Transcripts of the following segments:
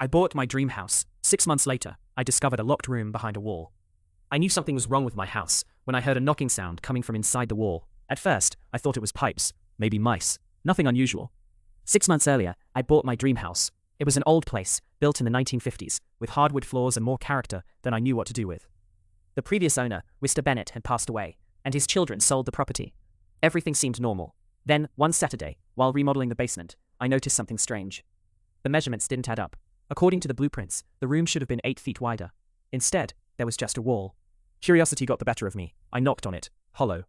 I bought my dream house. 6 months later, I discovered a locked room behind a wall. I knew something was wrong with my house when I heard a knocking sound coming from inside the wall. At first, I thought it was pipes, maybe mice, nothing unusual. 6 months earlier, I bought my dream house. It was an old place, built in the 1950s, with hardwood floors and more character than I knew what to do with. The previous owner, Mr. Bennett, had passed away, and his children sold the property. Everything seemed normal. Then, one Saturday, while remodeling the basement, I noticed something strange. The measurements didn't add up. According to the blueprints, the room should have been 8 feet wider. Instead, there was just a wall. Curiosity got the better of me. I knocked on it, hollow.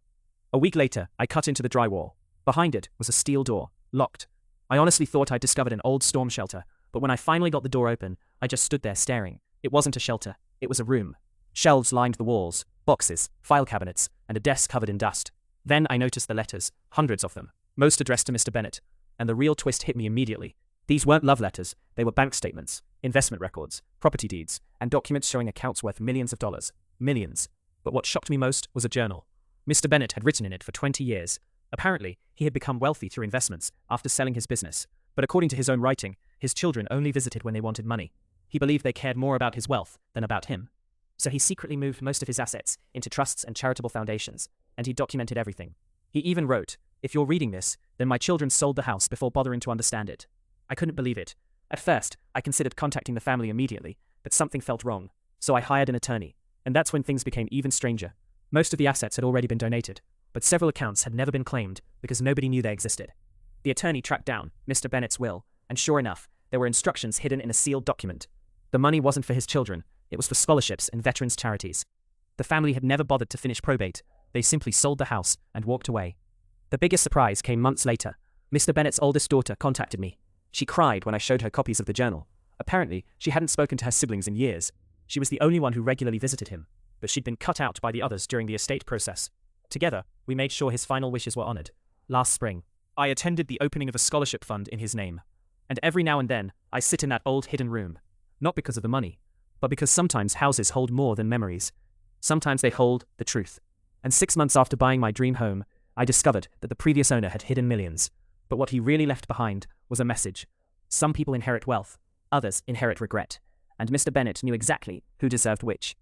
A week later, I cut into the drywall. Behind it was a steel door, locked. I honestly thought I'd discovered an old storm shelter, but when I finally got the door open, I just stood there staring. It wasn't a shelter, it was a room. Shelves lined the walls, boxes, file cabinets, and a desk covered in dust. Then I noticed the letters, hundreds of them, most addressed to Mr. Bennett, and the real twist hit me immediately. These weren't love letters, they were bank statements, investment records, property deeds, and documents showing accounts worth millions of dollars. Millions. But what shocked me most was a journal. Mr. Bennett had written in it for 20 years. Apparently, he had become wealthy through investments after selling his business, but according to his own writing, his children only visited when they wanted money. He believed they cared more about his wealth than about him. So he secretly moved most of his assets into trusts and charitable foundations, and he documented everything. He even wrote, "If you're reading this, then my children sold the house before bothering to understand it." I couldn't believe it. At first, I considered contacting the family immediately, but something felt wrong, so I hired an attorney. And that's when things became even stranger. Most of the assets had already been donated, but several accounts had never been claimed because nobody knew they existed. The attorney tracked down Mr. Bennett's will, and sure enough, there were instructions hidden in a sealed document. The money wasn't for his children, it was for scholarships and veterans' charities. The family had never bothered to finish probate, they simply sold the house and walked away. The biggest surprise came months later. Mr. Bennett's oldest daughter contacted me. She cried when I showed her copies of the journal. Apparently, she hadn't spoken to her siblings in years. She was the only one who regularly visited him, but she'd been cut out by the others during the estate process. Together, we made sure his final wishes were honored. Last spring, I attended the opening of a scholarship fund in his name. And every now and then, I sit in that old hidden room. Not because of the money, but because sometimes houses hold more than memories. Sometimes they hold the truth. And 6 months after buying my dream home, I discovered that the previous owner had hidden millions. But what he really left behind was a message. Some people inherit wealth, others inherit regret. And Mr. Bennett knew exactly who deserved which.